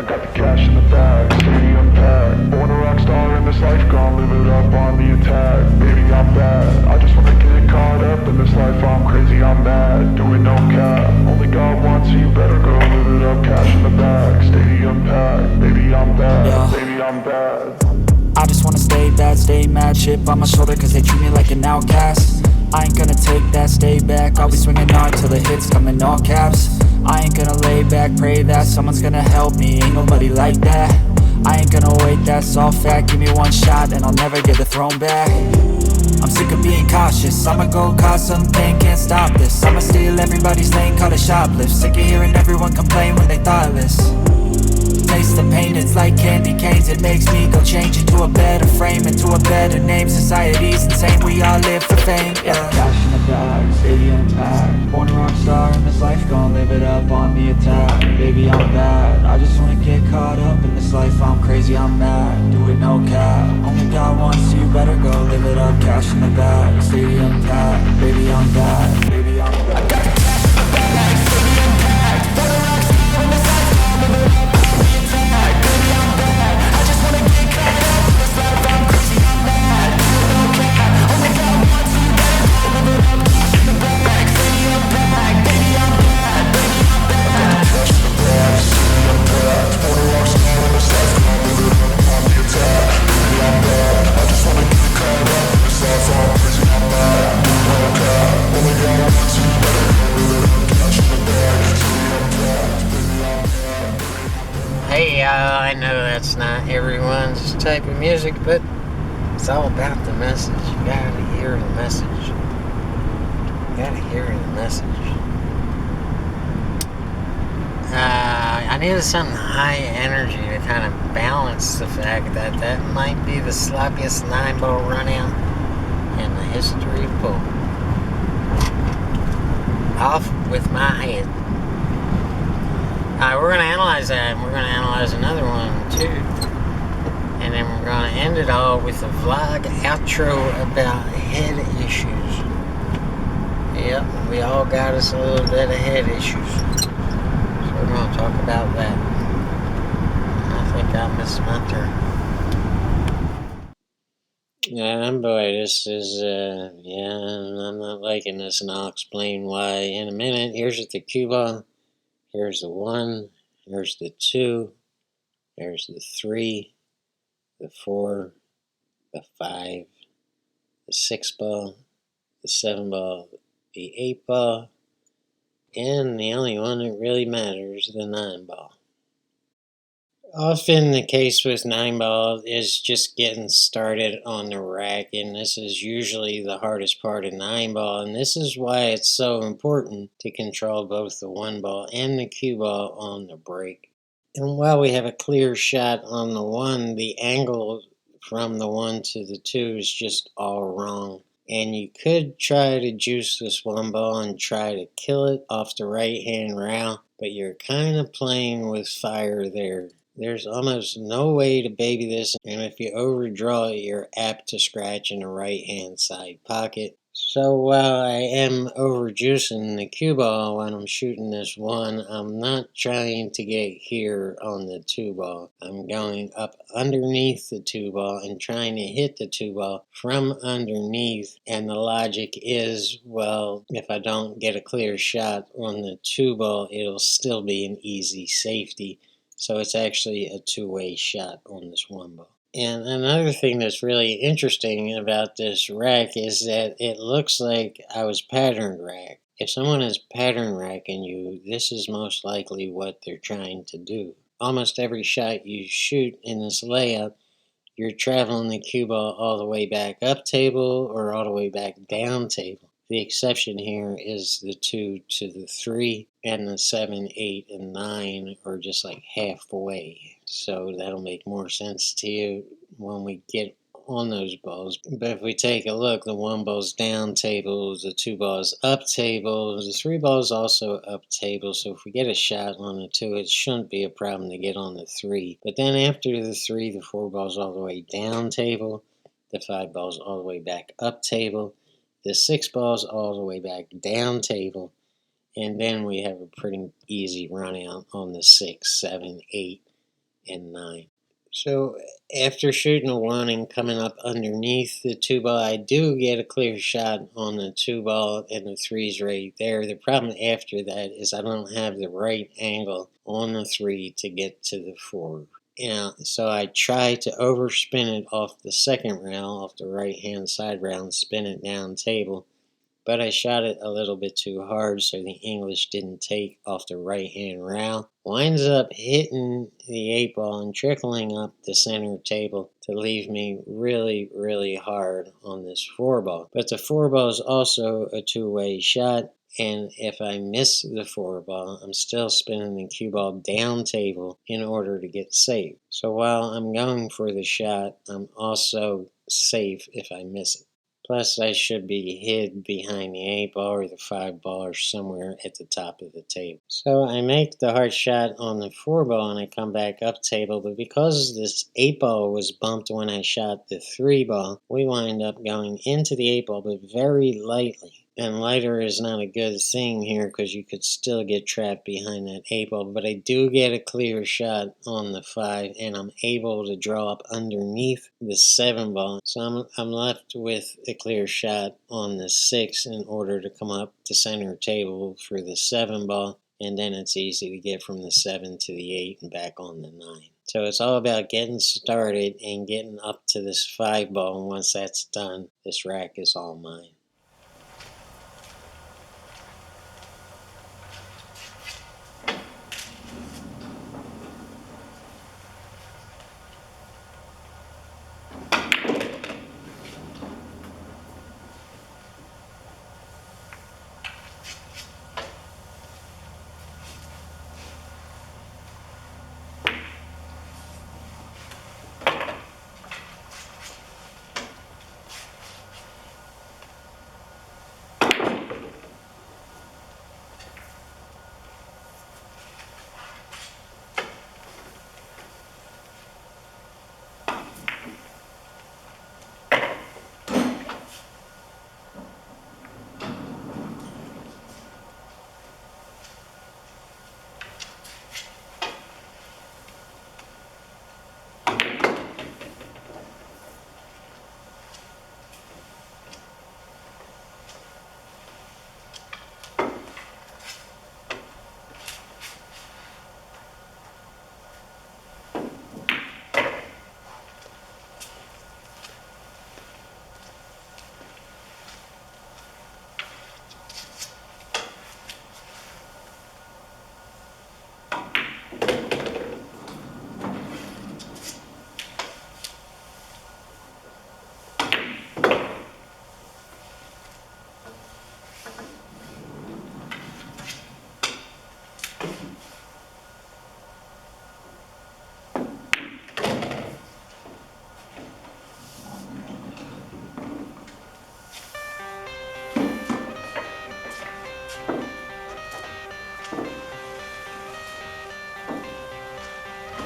I got the cash in the bag, stadium packed. Born a rock star in this life, gon' live it up on the attack. Baby, I'm bad, I just wanna get caught up in this life. I'm crazy, I'm mad, doing no cap. Only God wants you, better go live it up. Cash in the bag, stadium packed. Baby, I'm bad, Yeah. baby, I'm bad. I just wanna stay bad, stay mad. Chip on my shoulder cause they treat me like an outcast. I ain't gonna take that, stay back. I'll be swinging hard till the hits come in all caps. I ain't gonna lay back, pray that someone's gonna help me. Ain't nobody like that. I ain't gonna wait, that's all fact. Give me one shot and I'll never get the throne back. I'm sick of being cautious. I'ma go cause something, can't stop this. I'ma steal everybody's lane, call it shoplift. Sick of hearing everyone complain when they thoughtless. Taste the pain, it's like candy canes. It makes me go change into a better frame, into a better name. Society's insane, we all live for fame, yeah. Cash in the bag, stadium packed. Born a rock star in this life, gon' live it up on the attack. Baby, I'm bad, I just wanna get caught up in this life. I'm crazy, I'm mad, do it no cap. Only God wants you, better go live it up. Cash in the bag, stadium packed. Baby, I'm bad, baby, I'm bad. I got the cash in the bag, stadium packed. Born a rock star in this life, gon' live it up. Hey, I know that's not everyone's type of music, but it's all about the message. You gotta hear the message. You gotta hear the message. I needed something high energy to kind of balance the fact that that might be the sloppiest 9-ball run out in the history of pool. Off with my head. We're going to analyze that, and we're going to analyze another one, too. And then we're going to end it all with a vlog outro about head issues. Yep, we all got us a little bit of head issues. So we're going to talk about that. I think I missed my turn. Boy, this is, I'm not liking this, and I'll explain why in a minute. Here's the cue ball. Here's the 1, here's the 2, there's the 3, the 4, the 5, the 6 ball, the 7 ball, the 8 ball, and the only one that really matters, the 9 ball. Often the case with 9 ball is just getting started on the rack, and this is usually the hardest part of 9 ball, and this is why it's so important to control both the 1 ball and the cue ball on the break. And while we have a clear shot on the 1, the angle from the 1 to the 2 is just all wrong. And you could try to juice this 1 ball and try to kill it off the right hand rail, but you're kind of playing with fire there. There's almost no way to baby this, and if you overdraw it, you're apt to scratch in the right hand side pocket. So while I am overjuicing the cue ball when I'm shooting this 1, I'm not trying to get here on the 2 ball. I'm going up underneath the 2 ball and trying to hit the 2 ball from underneath. And the logic is, well, if I don't get a clear shot on the 2 ball, it'll still be an easy safety. So it's actually a two-way shot on this 1 ball. And another thing that's really interesting about this rack is that it looks like I was pattern rack. If someone is pattern racking you, this is most likely what they're trying to do. Almost every shot you shoot in this layup, you're traveling the cue ball all the way back up table or all the way back down table. The exception here is the 2 to the 3, and the 7, 8, and 9 are just like halfway. So that'll make more sense to you when we get on those balls. But if we take a look, the 1 ball's down table, the 2 ball's up table, the 3 ball's also up table. So if we get a shot on the 2, it shouldn't be a problem to get on the 3. But then after the 3, the 4 ball's all the way down table, the 5 ball's all the way back up table, the 6 ball's all the way back down table, and then we have a pretty easy run out on the 6, 7, 8, and 9. So after shooting a 1 and coming up underneath the 2 ball, I do get a clear shot on the 2 ball, and the 3's right there. The problem after that is I don't have the right angle on the 3 to get to the 4. So I try to overspin it off the second rail, off the right hand side rail, and spin it down table. But I shot it a little bit too hard, so the English didn't take off the right-hand rail. Winds up hitting the 8 ball and trickling up the center table to leave me really, really hard on this 4 ball. But the 4 ball is also a two-way shot, and if I miss the 4 ball, I'm still spinning the cue ball down table in order to get safe. So while I'm going for the shot, I'm also safe if I miss it. Plus, I should be hid behind the 8 ball or the 5 ball or somewhere at the top of the table. So I make the hard shot on the 4 ball and I come back up table, but because this 8 ball was bumped when I shot the 3 ball, we wind up going into the 8 ball, but very lightly. And lighter is not a good thing here because you could still get trapped behind that 8 ball, but I do get a clear shot on the 5 and I'm able to draw up underneath the 7 ball. So I'm left with a clear shot on the 6 in order to come up the center table for the 7 ball, and then it's easy to get from the 7 to the 8 and back on the 9. So it's all about getting started and getting up to this 5 ball, and once that's done, this rack is all mine.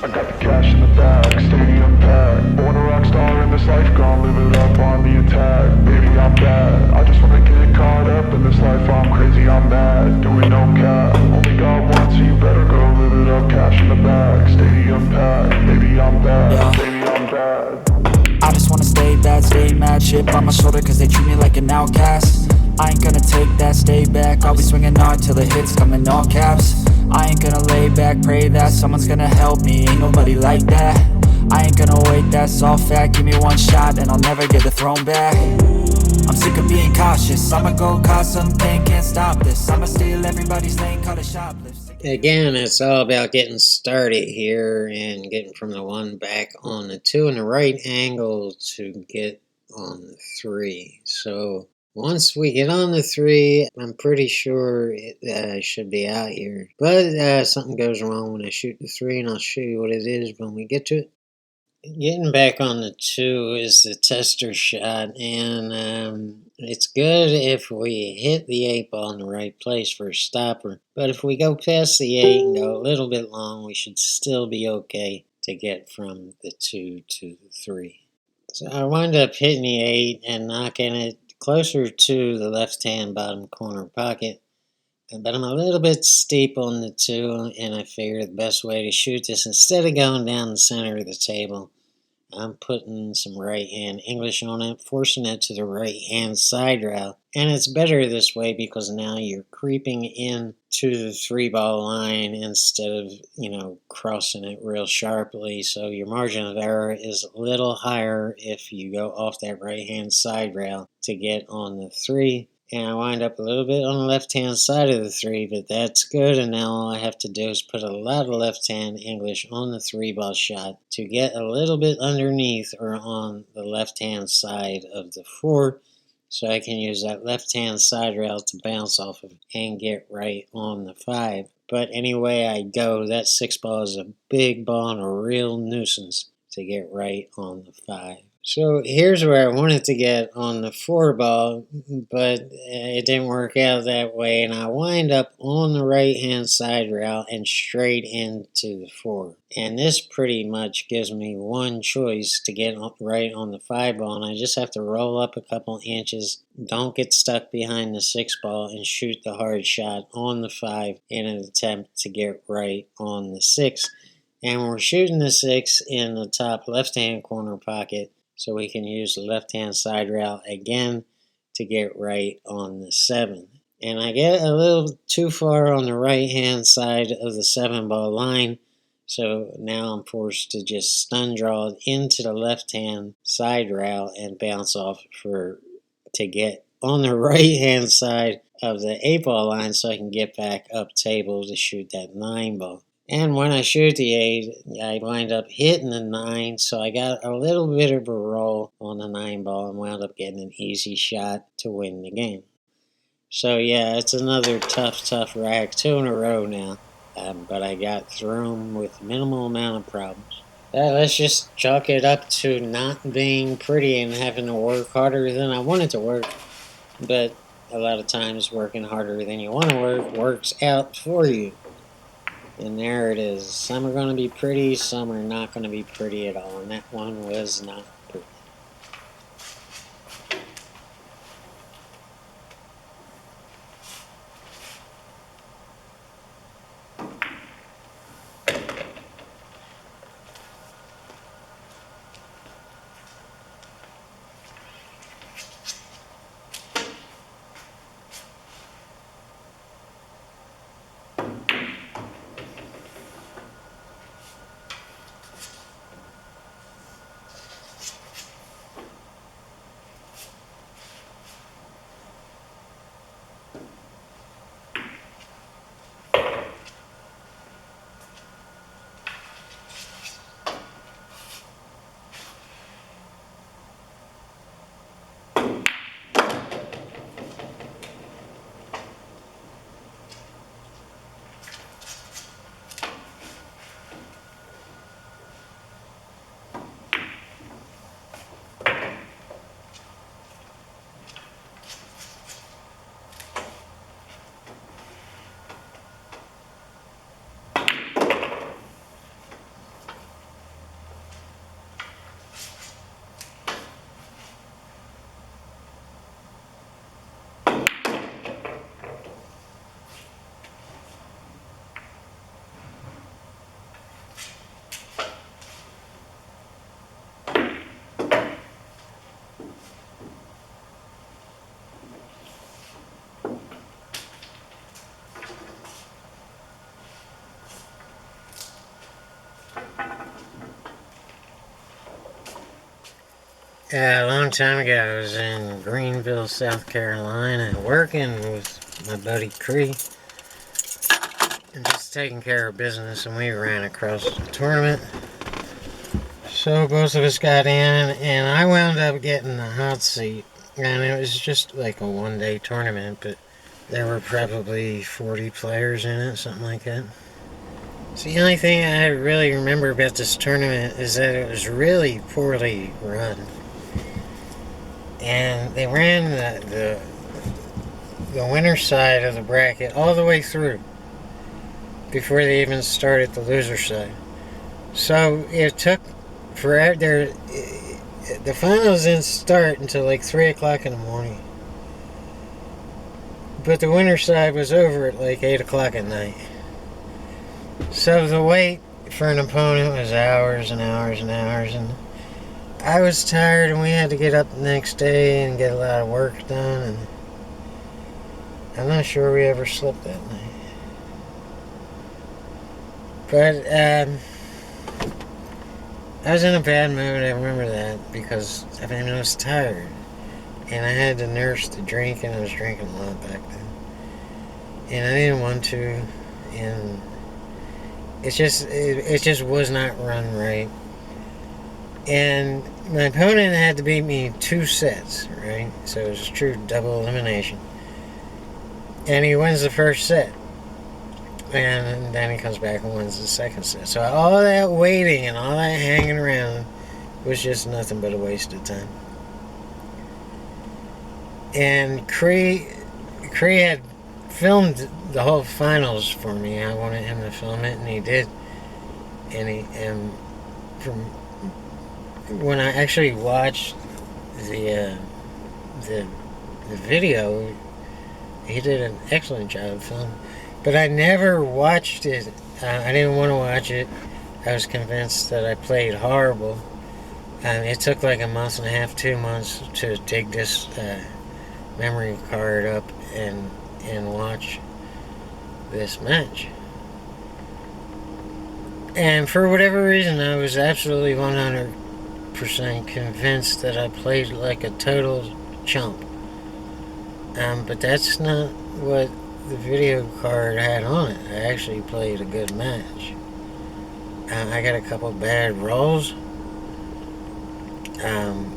I got the cash in the bag, stadium packed. Born a rock star in this life, gon' live it up on the attack. Baby, I'm bad, I just wanna get caught up in this life. I'm crazy, I'm mad, doing no cap. Only got one, so you better go live it up. Cash in the bag, stadium packed. Baby, I'm bad, baby, I'm bad. I just wanna stay bad, stay mad, chip on my shoulder cause they treat me like an outcast. I ain't gonna take that, stay back, I'll be swinging hard till the hits come in all caps. I ain't gonna lay back, pray that someone's gonna help me, ain't nobody like that. I ain't gonna wait, that's all fact, give me one shot and I'll never get the throne back. I'm sick of being cautious, I'ma go cause something, can't stop this. I'ma steal everybody's lane, call it shoplift. Again, it's all about getting started here and getting from the 1 back on the 2 in the right angle to get on the 3. So once we get on the 3, I'm pretty sure I should be out here. But something goes wrong when I shoot the 3, and I'll show you what it is when we get to it. Getting back on the 2 is the tester shot, and it's good if we hit the 8 ball in the right place for a stopper. But if we go past the 8 and go a little bit long, we should still be okay to get from the 2 to the 3. So I wind up hitting the 8 and knocking it closer to the left-hand bottom corner pocket. But I'm a little bit steep on the 2, and I figure the best way to shoot this, instead of going down the center of the table, I'm putting some right hand English on it, forcing it to the right hand side rail. And it's better this way because now you're creeping in to the 3-ball line instead of, crossing it real sharply. So your margin of error is a little higher if you go off that right hand side rail to get on the 3. And I wind up a little bit on the left-hand side of the 3, but that's good. And now all I have to do is put a lot of left-hand English on the 3-ball shot to get a little bit underneath or on the left-hand side of the 4, so I can use that left-hand side rail to bounce off of and get right on the 5. But anyway I go, that 6-ball is a big ball and a real nuisance to get right on the 5. So here's where I wanted to get on the 4-ball, but it didn't work out that way, and I wind up on the right-hand side rail and straight into the 4. And this pretty much gives me one choice to get right on the 5-ball, and I just have to roll up a couple inches, don't get stuck behind the 6-ball, and shoot the hard shot on the 5 in an attempt to get right on the 6. And we're shooting the 6 in the top left-hand corner pocket, so we can use the left-hand side rail again to get right on the 7. And I get a little too far on the right-hand side of the 7-ball line, so now I'm forced to just stun draw it into the left-hand side rail and bounce off to get on the right-hand side of the 8-ball line so I can get back up table to shoot that 9-ball. And when I shoot the 8, I wind up hitting the 9, so I got a little bit of a roll on the 9-ball and wound up getting an easy shot to win the game. So yeah, it's another tough rack, 2 in a row now, but I got through them with minimal amount of problems. Let's just chalk it up to not being pretty and having to work harder than I wanted to work, but a lot of times working harder than you want to work works out for you. And there it is. Some are going to be pretty, some are not going to be pretty at all. And that one was not pretty. A long time ago, I was in Greenville, South Carolina, working with my buddy Cree, and just taking care of business, and we ran across the tournament. So both of us got in, and I wound up getting the hot seat, and it was just like a one-day tournament, but there were probably 40 players in it, something like that. So the only thing I really remember about this tournament is that it was really poorly run. And they ran the winner side of the bracket all the way through before they even started the loser side. So it took forever. The finals didn't start until like 3 o'clock in the morning. but the winner side was over at like 8 o'clock at night. So the wait for an opponent was hours and hours and hours, and I was tired, and we had to get up the next day and get a lot of work done, and I'm not sure we ever slept that night. But I was in a bad mood, I remember that, because I was tired. And I had to nurse the drink, and I was drinking a lot back then. And I didn't want to, and it just was not run right. And my opponent had to beat me 2 sets, right? So it was a true double elimination. And he wins the first set. And then he comes back and wins the second set. So all that waiting and all that hanging around was just nothing but a waste of time. And Cree had filmed the whole finals for me. I wanted him to film it, and he did. And from when I actually watched the video, he did an excellent job of filming. But I never watched it. I didn't want to watch it. I was convinced that I played horrible. It took like a month and a half, 2 months to dig this memory card up and watch this match. And for whatever reason, I was absolutely 100% convinced that I played like a total chump. But that's not what the video card had on it. I actually played a good match. I got a couple bad rolls.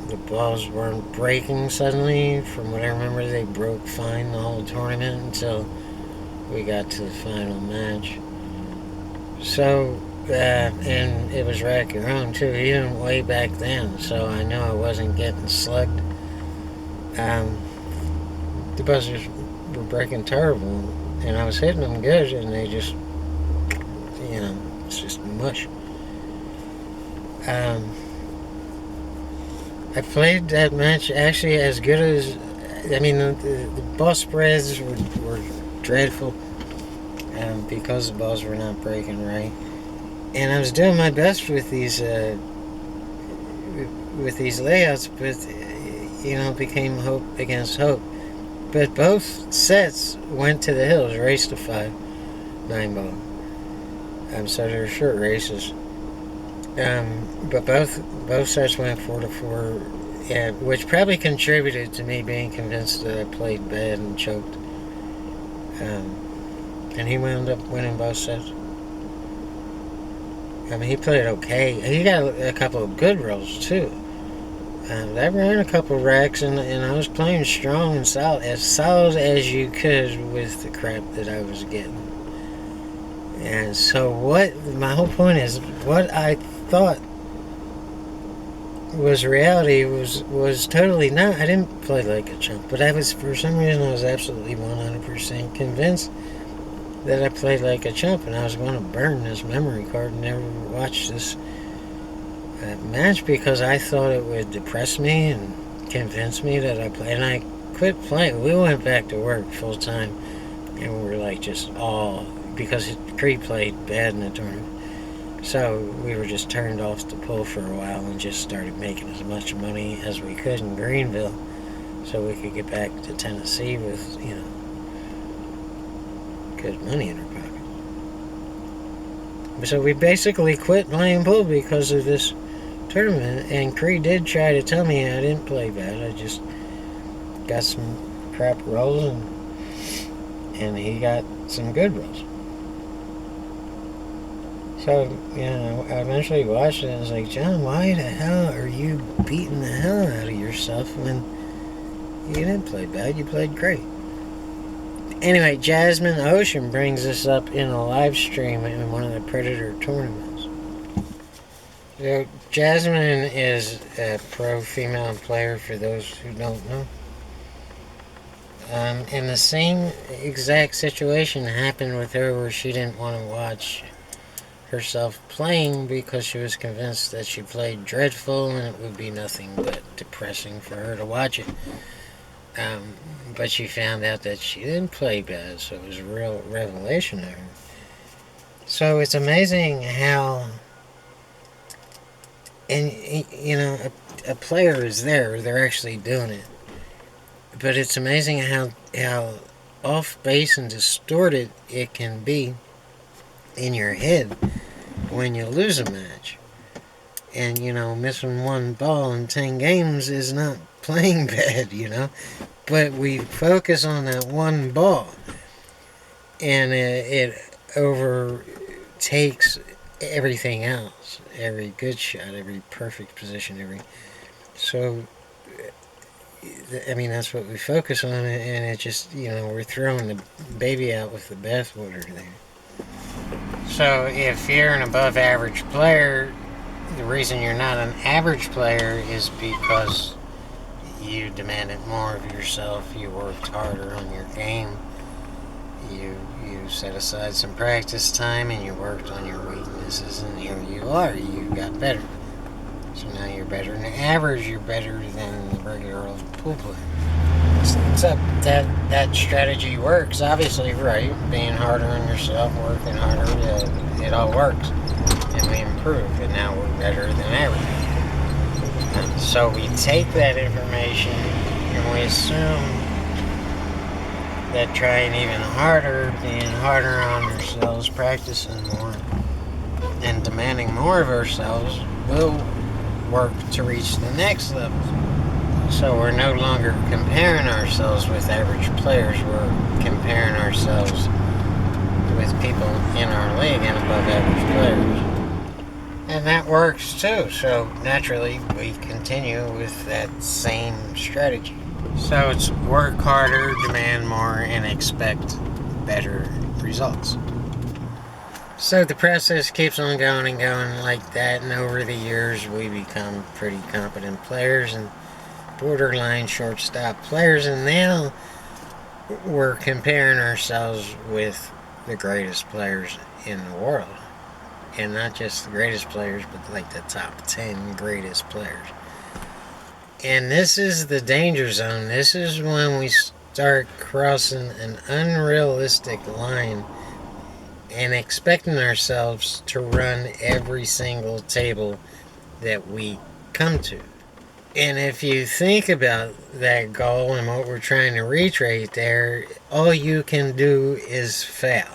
The balls weren't breaking suddenly. From what I remember, they broke fine the whole tournament until we got to the final match. So, and it was rack your own too, even way back then. So I knew I wasn't getting slugged. The buzzers were breaking terrible, and I was hitting them good, and they just, it's just mush. I played that match actually as good as, the ball spreads were dreadful, because the balls were not breaking right, and I was doing my best with these layouts, but it became hope against hope. But both sets went to the hills, race to 5, 9-ball. So they were short races. But both sets went 4-4, which probably contributed to me being convinced that I played bad and choked. And he wound up winning both sets. He played okay. He got a couple of good rolls too. I ran a couple racks, and I was playing strong and solid as you could with the crap that I was getting. And so my whole point is, what I thought was reality was totally not. I didn't play like a chump, but for some reason I was absolutely 100% convinced that I played like a chump, and I was going to burn this memory card and never watch this match, because I thought it would depress me and convince me that I played. And I quit playing. We went back to work full time, and we were like just all, because Cree played bad in the tournament. So we were just turned off the pool for a while and just started making as much money as we could in Greenville, so we could get back to Tennessee with good money in our pocket. So we basically quit playing pool because of this tournament, and Cree did try to tell me I didn't play bad. I just got some crap rolls, and he got some good rolls. So, I eventually watched it and I was like, John, why the hell are you beating the hell out of yourself when you didn't play bad? You played great. Anyway, Jasmine Ocean brings this up in a live stream in one of the Predator tournaments. So, Jasmine is a pro female player, for those who don't know. And the same exact situation happened with her, where she didn't want to watch herself playing because she was convinced that she played dreadful and it would be nothing but depressing for her to watch it. Um, but she found out that she didn't play bad, so it was a real revelation to her. So it's amazing how, and a player is there, they're actually doing it. But it's amazing how off base and distorted it can be in your head when you lose a match. And, missing one ball in 10 games is not playing bad. But we focus on that one ball, and it overtakes everything else. Every good shot, every perfect position, So, that's what we focus on, and it just, we're throwing the baby out with the bathwater there. So, if you're an above average player, the reason you're not an average player is because you demanded more of yourself, you worked harder on your game, you set aside some practice time, and you worked on your weaknesses, and here you are, you got better. So now you're better than average, you're better than the regular old pool player. So that strategy works, obviously, right? Being harder on yourself, working harder, it all works. And we improve, and now we're better than average. So we take that information and we assume that trying even harder, being harder on ourselves, practicing more, and demanding more of ourselves will work to reach the next level. So we're no longer comparing ourselves with average players, we're comparing ourselves with people in our league and above average players. And that works too, so naturally we continue with that same strategy. So it's work harder, demand more, and expect better results. So the process keeps on going and going like that, and over the years we become pretty competent players and borderline shortstop players, and now we're comparing ourselves with the greatest players in the world. And not just the greatest players, but like the top 10 greatest players. And this is the danger zone. This is when we start crossing an unrealistic line and expecting ourselves to run every single table that we come to. And if you think about that goal and what we're trying to reach right there, all you can do is fail.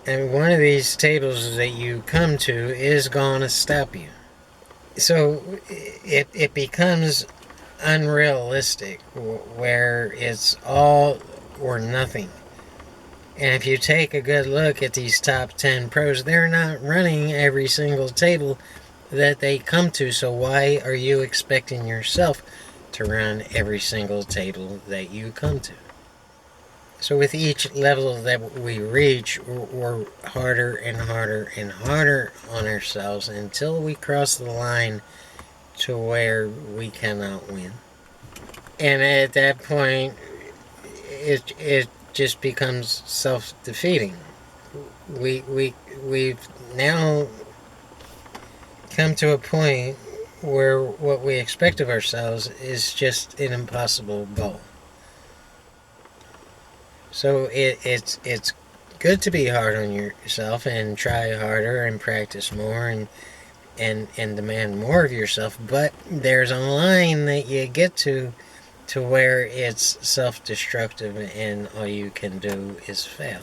And one of these tables that you come to is going to stop you. So it becomes unrealistic, where it's all or nothing. And if you take a good look at these top 10 pros, they're not running every single table that they come to. So why are you expecting yourself to run every single table that you come to? So with each level that we reach, we're harder and harder and harder on ourselves until we cross the line to where we cannot win. And at that point, it just becomes self-defeating. We've now come to a point where what we expect of ourselves is just an impossible goal. So it's good to be hard on yourself and try harder and practice more and demand more of yourself, but there's a line that you get to where it's self-destructive and all you can do is fail.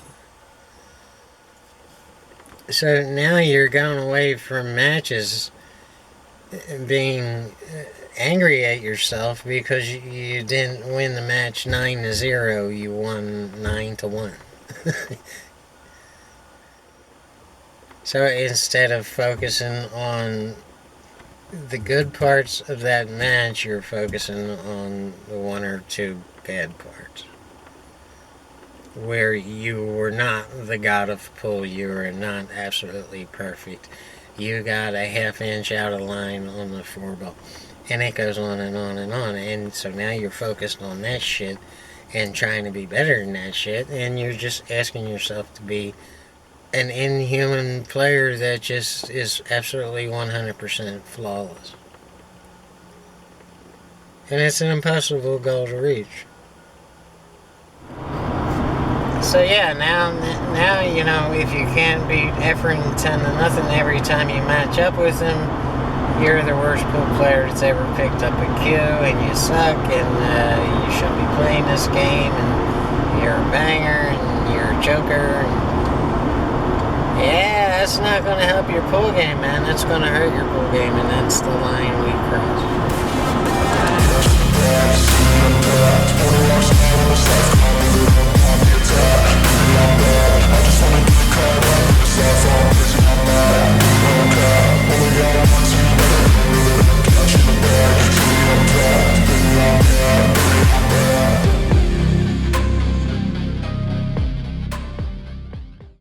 So now you're going away from matches being angry at yourself because you didn't win the match 9-0, you won 9-1. So instead of focusing on the good parts of that match, you're focusing on the one or two bad parts, where you were not the god of pool, you were not absolutely perfect, you got a half inch out of line on the 4-ball, and it goes on and on and on. And so now you're focused on that shit and trying to be better than that shit, and you're just asking yourself to be an inhuman player that just is absolutely 100% flawless. And it's an impossible goal to reach. So yeah, now you know, if you can't beat Efren 10-0 every time you match up with him, you're the worst pool player that's ever picked up a cue, and you suck, and you shouldn't be playing this game, and you're a banger, and you're a joker, and yeah, that's not going to help your pool game, man. That's going to hurt your pool game, and that's the line we cross.